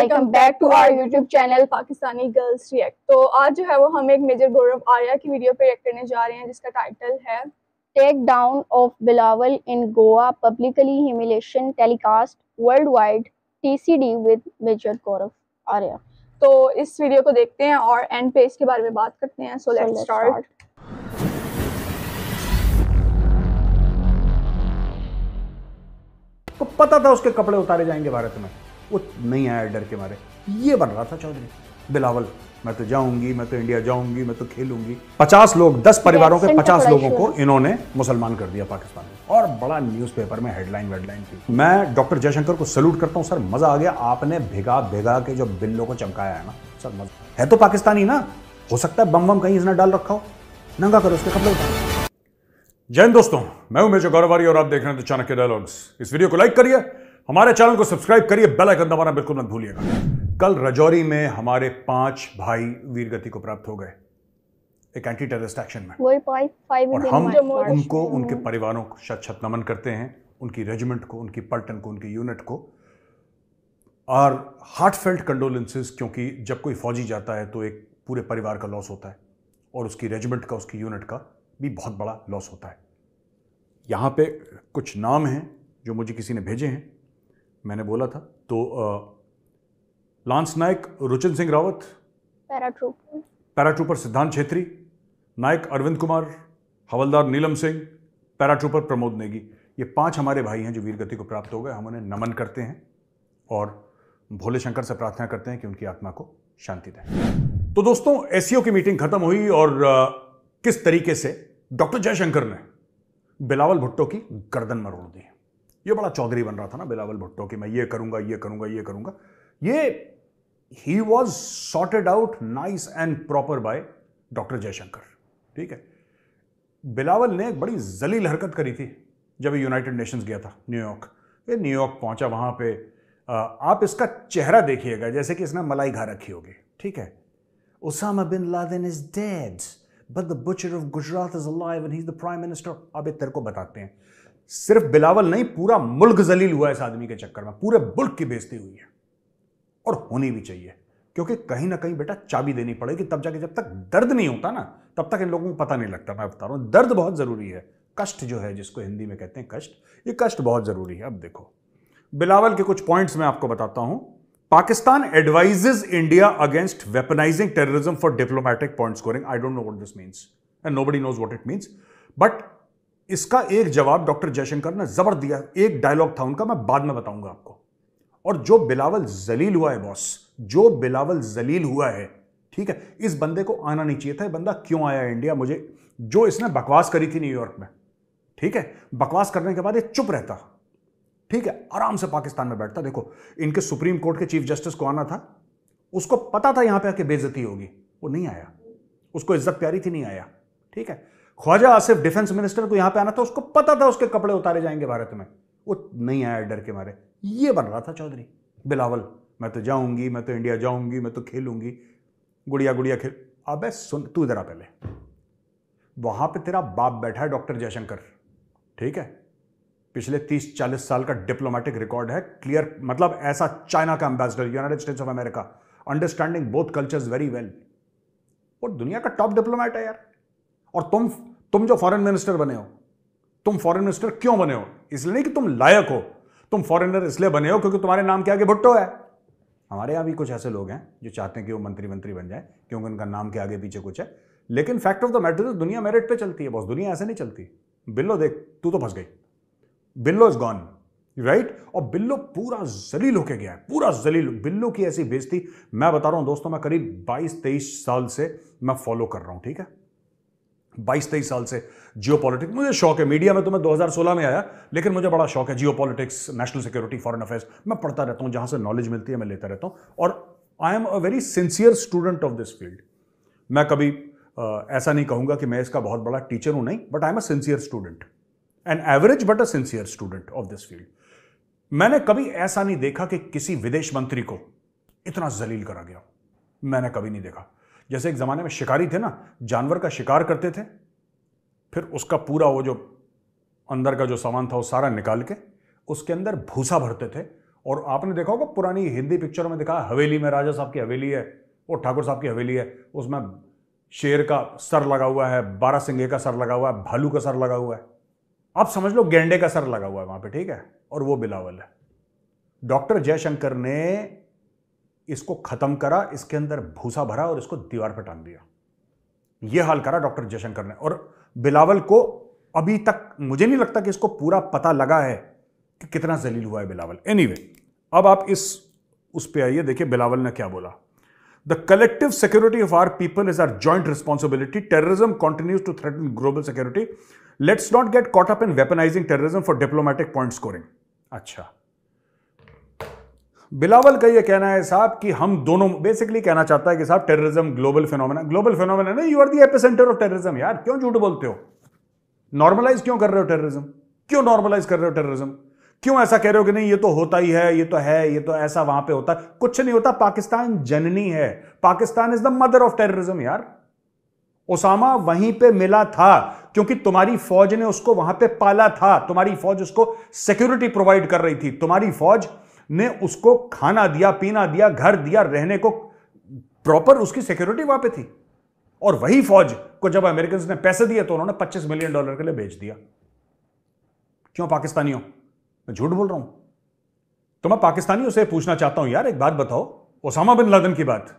Welcome back to our YouTube channel Pakistani girls react. तो आज जो है वो हम एक मेजर गौरव आर्या की वीडियो पे रिएक्ट करने जा रहे हैं जिसका टाइटल है take down of Bilawal in Goa publicly humiliation telecast world wide TCD with major Gaurav Arya. तो इस वीडियो को देखते हैं और एंड पे इसके बारे में बात करते हैं। So let's start. को पता था उसके कपड़े उतारे जाएंगे भारत में, वो नहीं आया डर के मारे। ये बन रहा था चौधरी बिलावल, मैं तो जाऊंगी, मैं तो इंडिया जाऊंगी, मैं तो खेलूंगी। 50 लोग, 10 परिवारों के 50 लोगों को इन्होंने मुसलमान कर दिया पाकिस्तान में, और बड़ा न्यूज़पेपर में हेडलाइन थी। मैं डॉक्टर जयशंकर को सैल्यूट करता हूं सर, मजा आ गया। आपने भिगा भिगा के जो बिल्लों को चमकाया है ना सर, मजा है। तो पाकिस्तानी ना, हो सकता है बम बम कहीं इसने डाल रखा हो, नंगा करो उसके कपड़े उतारो। जय हिंद दोस्तों, मैं हूं मेजर गौरव आर्या और आप देख रहे हैं चाणक्य डायलॉग्स। इस वीडियो को लाइक करिए, हमारे चैनल को सब्सक्राइब करिए, बेल आइकन दबाना बिल्कुल मत भूलिएगा। कल राजौरी में हमारे 5 भाई वीरगति को प्राप्त हो गए एक एंटी टेररिस्ट एक्शन में, और हम उनको, उनके परिवारों को शत शत नमन करते हैं, उनकी रेजिमेंट को, उनकी पलटन को, उनकी यूनिट को, और हार्टफेल्ट कंडोलेंसेस। क्योंकि जब कोई फौजी जाता है तो एक पूरे परिवार का लॉस होता है, और उसकी रेजिमेंट का, उसकी यूनिट का भी बहुत बड़ा लॉस होता है। यहाँ पे कुछ नाम हैं जो मुझे किसी ने भेजे हैं, मैंने बोला था। तो लांस नायक रुचिन सिंह रावत, पैराट्रूपर सिद्धांत छेत्री, नायक अरविंद कुमार, हवलदार नीलम सिंह, पैराट्रूपर प्रमोद नेगी, ये 5 हमारे भाई हैं जो वीरगति को प्राप्त हो गए। हम उन्हें नमन करते हैं और भोले शंकर से प्रार्थना करते हैं कि उनकी आत्मा को शांति दें। तो दोस्तों, एससीओ की मीटिंग खत्म हुई और किस तरीके से डॉक्टर जयशंकर ने बिलावल भुट्टो की गर्दन मरोड़ दी। ये बड़ा चौधरी बन रहा था ना बिलावल भुट्टो की, मैं ये करूंगा, ये करूंगा, ये करूंगा। ये he was sorted out nice and proper by doctor Jaishankar, ठीक है। बिलावल ने एक बड़ी जलील हरकत करी थी जब यूनाइटेड नेशंस गया था न्यूयॉर्क। ये न्यूयॉर्क पहुंचा, वहां पे आप इसका चेहरा देखिएगा जैसे कि इसने मलाई खा रखी होगी, ठीक है। Osama bin Laden is dead but the butcher of Gujarat is alive and he's the prime minister। अब ये तेरे को बताते हैं, सिर्फ बिलावल नहीं, पूरा मुल्क जलील हुआ है इस आदमी के चक्कर में, पूरे मुल्क की बेइज्जती हुई है, और होनी भी चाहिए। क्योंकि कहीं ना कहीं बेटा चाबी देनी पड़ेगी, तब जाके, जब तक दर्द नहीं होता ना तब तक इन लोगों को पता नहीं लगता। मैं बता रहा हूं, दर्द बहुत जरूरी है, कष्ट जो है, जिसको हिंदी में कहते हैं कष्ट, ये कष्ट बहुत जरूरी है। अब देखो, बिलावल के कुछ पॉइंट्स मैं आपको बताता हूं। Pakistan advises India against weaponizing terrorism for diplomatic point scoring। I don't know what this means and nobody knows what it means, but इसका एक जवाब डॉक्टर जयशंकर ने जबर दिया। एक डायलॉग था उनका, मैं बाद में बताऊंगा आपको। और जो बिलावल जलील हुआ है बॉस, जो बिलावल जलील हुआ है, ठीक है, इस बंदे को आना नहीं चाहिए था। ये बंदा क्यों आया इंडिया? मुझे, जो इसने बकवास करी थी न्यूयॉर्क में, ठीक है, बकवास करने के बाद ये चुप रहता, ठीक है, आराम से पाकिस्तान में बैठता। देखो, इनके सुप्रीम कोर्ट के चीफ जस्टिस को आना था, उसको पता था यहां पे आके बेइज्जती होगी, वो नहीं आया। उसको इज्जत प्यारी थी, नहीं आया, ठीक है। ख्वाजा आसिफ डिफेंस मिनिस्टर को यहां पे आना था, उसको पता था उसके कपड़े उतारे जाएंगे भारत में, वो नहीं आया डर के मारे। ये बन रहा था चौधरी बिलावल, मैं तो जाऊंगी, मैं तो इंडिया जाऊंगी, मैं तो खेलूंगी, गुड़िया गुड़िया खेल। अबे सुन, तू इधर आ पहले। वहां पे तेरा बाप बैठा है डॉक्टर जयशंकर, ठीक है, पिछले 30-40 साल का डिप्लोमेटिक रिकॉर्ड है, क्लियर, मतलब ऐसा चाइना का ambassador, United states of America, understanding both cultures very well, और दुनिया का टॉप डिप्लोमेट है यार। और तुम जो फॉरेन मिनिस्टर बने हो, तुम फॉरेन मिनिस्टर क्यों बने हो? इसलिए नहीं कि तुम लायक हो, तुम फॉरेनर इसलिए बने हो क्योंकि तुम्हारे नाम के आगे भुट्टो है। हमारे यहां भी कुछ ऐसे लोग हैं जो चाहते हैं कि वो मंत्री बन जाए क्योंकि उनका नाम के आगे पीछे कुछ है, लेकिन fact of the matter is दुनिया मेरिट पे चलती है बॉस, दुनिया ऐसे नहीं चलती। बिल्लो देख, तू तो फंस गई, बिल्लो इज गॉन, राइट। और बिल्लो पूरा जलील होके गया है, पूरा जलील। बिल्लो की ऐसी बेइज्जती, मैं बता रहा हूं दोस्तों, मैं करीब 22-23 साल से मैं फॉलो कर रहा हूं, ठीक है, 22-23 साल से जियोपॉलिटिक्स। मुझे शौक है, मीडिया में तो मैं 2016 में आया, लेकिन मुझे बड़ा शौक है geopolitics, national security, foreign affairs, मैं पढ़ता रहता हूं, जहां से नॉलेज मिलती है मैं लेता रहता हूं, और I am a very sincere student of this field. मैं कभी ऐसा नहीं कहूंगा कि मैं इसका बहुत बड़ा टीचर हूं, नहीं, but I am a sincere student, an average but a sincere student of this field. मैंने कभी ऐसा नहीं देखा कि किसी विदेश मंत्री को इतना जलील करा गया, मैंने कभी नहीं देखा। जैसे एक जमाने में शिकारी थे ना, जानवर का शिकार करते थे, फिर उसका पूरा वो जो अंदर का जो सामान था वो सारा निकाल के उसके अंदर भूसा भरते थे और आपने देखा होगा पुरानी हिंदी पिक्चरों में दिखा, हवेली में राजा साहब की हवेली है, वो ठाकुर साहब की हवेली है, उसमें शेर का सर लगा हुआ है, बारहसिंगे का सर लगा हुआ है, भालू का सर लगा हुआ है, आप समझ लो गेंडे का सर लगा हुआ है वहां पे, ठीक है, और वो बिलावल है। डॉक्टर जयशंकर ने इसको खत्म करा, इसके अंदर भूसा भरा और इसको दीवार पर टांग दिया। यह हाल करा डॉक्टर जयशंकर ने। और बिलावल को अभी तक मुझे नहीं लगता कि इसको पूरा पता लगा है कि कितना जलील हुआ है बिलावल। एनीवे, अब आप उस पे आइए, देखिए बिलावल ने क्या बोला। The collective security of our people is our joint responsibility. Terrorism continues to threaten global security. Let's not get caught up in weaponising terrorism for diplomatic point scoring. अच्छा, बिलावल का यह कहना है साहब कि हम दोनों, बेसिकली कहना चाहता है कि साहब टेररिज्म ग्लोबल फिनोमेना नहीं, you are the epicentre of terrorism. यार क्यों झूठ बोलते हो? नॉर्मलाइज क्यों कर रहे हो टेररिज्म? क्यों नॉर्मलाइज कर रहे हो टेररिज्म? क्यों ऐसा कह रहे हो कि नहीं ये तो होता ही है, ये तो है, ये तो ऐसा वहां पे होता है? कुछ नहीं होता। पाकिस्तान जननी है, Pakistan is the mother of terrorism. यार ओसामा वहीं पे मिला था क्योंकि तुम्हारी फौज ने उसको वहां पे पाला था, तुम्हारी फौज उसको सिक्योरिटी प्रोवाइड कर रही थी, तुम्हारी फौज ने उसको खाना दिया, पीना दिया, घर दिया, रहने को, प्रॉपर उसकी सिक्योरिटी वहां पे थी। और वही फौज को जब अमेरिकन ने पैसे दिए तो उन्होंने $25 मिलियन के लिए बेच दिया। क्यों पाकिस्तानियों? मैं झूठ बोल रहा हूं? तो मैं पाकिस्तानियों से पूछना चाहता हूं, यार एक बात बताओ, ओसामा बिन लादेन की बात,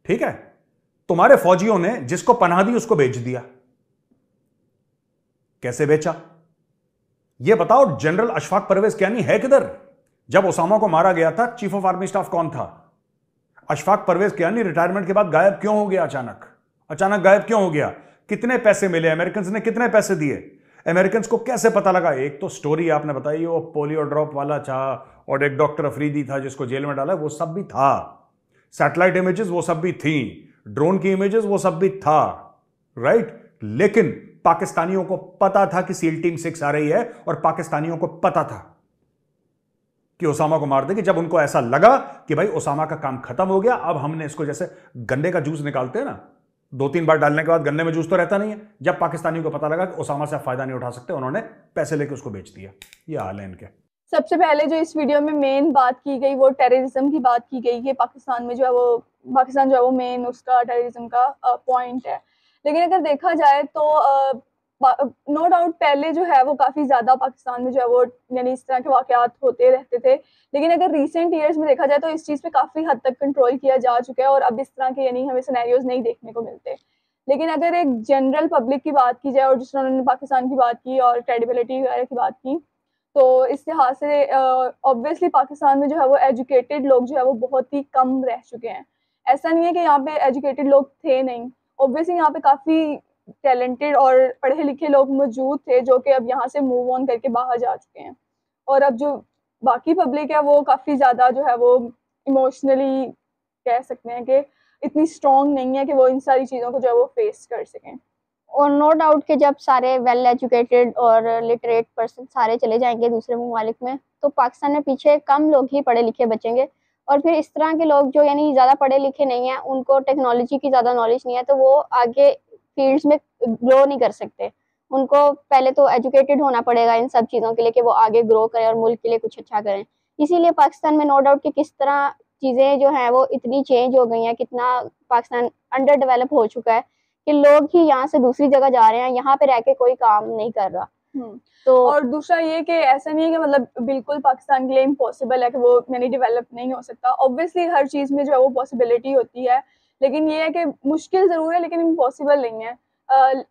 ठीक है, तुम्हारे फौजियों ने जिसको पनाह दी उसको बेच दिया। कैसे बेचा? यह बताओ। जनरल अशफाक परवेज कियानी है किधर? जब ओसामा को मारा गया था चीफ ऑफ आर्मी स्टाफ कौन था? अशफाक परवेज कियानी रिटायरमेंट के बाद गायब क्यों हो गया? अचानक गायब क्यों हो गया? कितने पैसे मिले? अमेरिकन ने कितने पैसे दिए? अमेरिकन को कैसे पता लगा? एक तो स्टोरी आपने बताई, वो पोलियो ड्रॉप वाला था, और एक डॉक्टर अफरीदी था जिसको जेल में डाला, वो सब भी था। सैटेलाइट इमेजेस वो सब भी थी, ड्रोन की इमेजेस वो सब भी था, राइट? लेकिन पाकिस्तानियों को पता था कि सील टीम 6 आ रही है, और पाकिस्तानियों को पता था कि ओसामा को मार देगी। जब उनको ऐसा लगा कि भाई ओसामा का काम खत्म हो गया, अब हमने इसको, जैसे गन्ने का जूस निकालते हैं ना, 2-3 बार डालने के बाद गन्ने में जूस तो रहता नहीं है, जब पाकिस्तानियों को पता लगा कि ओसामा से फायदा नहीं उठा सकते, उन्होंने पैसे लेके उसको बेच दिया। ये हाल है इनके। सबसे पहले जो इस वीडियो में मेन बात की गई वो टेररिज्म की बात की गई कि पाकिस्तान में जो है वो मेन उसका टेररिज्म का पॉइंट है। लेकिन अगर देखा जाए तो नो डाउट पहले जो है वो काफ़ी ज़्यादा पाकिस्तान में जो है वो यानी इस तरह के वाक़यात होते रहते थे। लेकिन अगर रिसेंट ईयर्स में देखा जाए तो इस चीज़ पे काफ़ी हद तक कंट्रोल किया जा चुका है और अब इस तरह के यानी हमें सिनेरियोज नहीं देखने को मिलते। लेकिन अगर एक जनरल पब्लिक की बात की जाए और जिस तरह उन्होंने पाकिस्तान की बात की और क्रेडिबिलिटी वगैरह की बात की, तो इस लिहाज से ऑब्वियसली पाकिस्तान में जो है वो एजुकेटेड लोग जो है वो बहुत ही कम रह चुके हैं। ऐसा नहीं है कि यहाँ पे एजुकेटेड लोग थे नहीं, ऑब्वियसली यहाँ पे काफ़ी टैलेंटेड और पढ़े लिखे लोग मौजूद थे जो कि अब यहाँ से मूव ऑन करके बाहर जा चुके हैं। और अब जो बाकी पब्लिक है वो काफ़ी ज़्यादा जो है वो इमोशनली कह सकते हैं कि इतनी स्ट्रॉन्ग नहीं है कि वो इन सारी चीज़ों को जो है वो फेस कर सकें। और नो डाउट कि जब सारे वेल एजुकेटेड और लिटरेट पर्सन सारे चले जाएंगे दूसरे ममालिक में, तो पाकिस्तान में पीछे कम लोग ही पढ़े लिखे बचेंगे। और फिर इस तरह के लोग जो यानी ज़्यादा पढ़े लिखे नहीं हैं, उनको टेक्नोलॉजी की ज़्यादा नॉलेज नहीं है, तो वो आगे फील्ड्स में ग्रो नहीं कर सकते। उनको पहले तो एजुकेटेड होना पड़ेगा इन सब चीज़ों के लिए कि वो आगे ग्रो करें और मुल्क के लिए कुछ अच्छा करें। इसीलिए पाकिस्तान में नो डाउट कि किस तरह चीज़ें जो हैं वो इतनी चेंज हो गई हैं, कितना पाकिस्तान अंडर डेवलप हो चुका है कि लोग ही यहाँ से दूसरी जगह जा रहे हैं, यहाँ पे रह के कोई काम नहीं कर रहा। तो और दूसरा ये कि ऐसा नहीं है कि मतलब बिल्कुल पाकिस्तान के लिए इम्पॉसिबल है कि वो यानी डेवलप नहीं हो सकता। ऑब्वियसली हर चीज़ में जो है वो पॉसिबिलिटी होती है, लेकिन ये है कि मुश्किल ज़रूर है लेकिन इम्पॉसिबल नहीं है।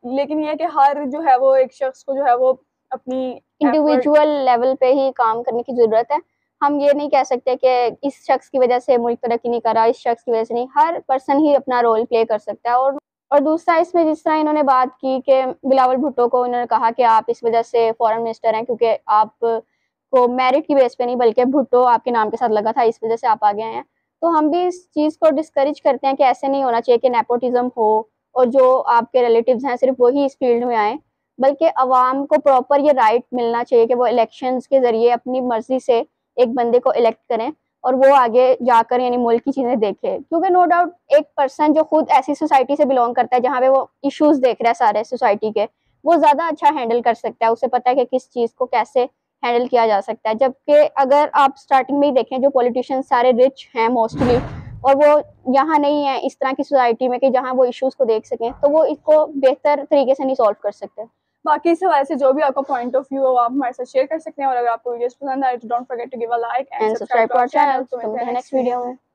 लेकिन ये है कि हर जो है वो एक शख्स को जो है वो अपनी इंडिविजुअल लेवल पे ही काम करने की ज़रूरत है। हम ये नहीं कह सकते कि इस शख्स की वजह से मुल्क तरक्की नहीं कर रहा, इस शख्स की वजह से नहीं, हर पर्सन ही अपना रोल प्ले कर सकता है। और दूसरा इसमें जिस तरह इन्होंने बात की कि बिलावल भुट्टो को इन्होंने कहा कि आप इस वजह से फॉरेन मिनिस्टर हैं क्योंकि आप को मेरिट की बेस पे नहीं बल्कि भुट्टो आपके नाम के साथ लगा था, इस वजह से आप आगे आए हैं। तो हम भी इस चीज़ को डिस्करेज करते हैं कि ऐसे नहीं होना चाहिए कि नेपोटिज्म हो और जो आपके रिलेटिव्स हैं सिर्फ वही इस फील्ड में आए, बल्कि अवाम को प्रॉपर ये राइट मिलना चाहिए कि वो इलेक्शंस के ज़रिए अपनी मर्जी से एक बंदे को इलेक्ट करें और वो आगे जाकर यानी मुल्क की चीज़ें देखे। क्योंकि नो डाउट एक पर्सन जो खुद ऐसी सोसाइटी से बिलोंग करता है जहाँ पे वो इश्यूज देख रहा है सारे सोसाइटी के, वो ज़्यादा अच्छा हैंडल कर सकता है। उसे पता है कि किस चीज़ को कैसे हैंडल किया जा सकता है। जबकि अगर आप स्टार्टिंग में ही देखें, जो पॉलिटिशियन सारे रिच हैं मोस्टली, और वो यहाँ नहीं है इस तरह की सोसाइटी में कि जहाँ वो इश्यूज को देख सकें, तो वो इसको बेहतर तरीके से नहीं सॉल्व कर सकते। बाकी इस हवाले से जो भी आपका पॉइंट ऑफ व्यू हो आप हमारे साथ शेयर कर सकते हैं, और अगर आपको वीडियोस पसंद आए तो don't forget to give a like and and subscribe subscribe to to our our channel. Channel. तो तो मिलते मिलते हैं हैं नेक्स्ट नेक्स्ट वीडियो वीडियो में। में।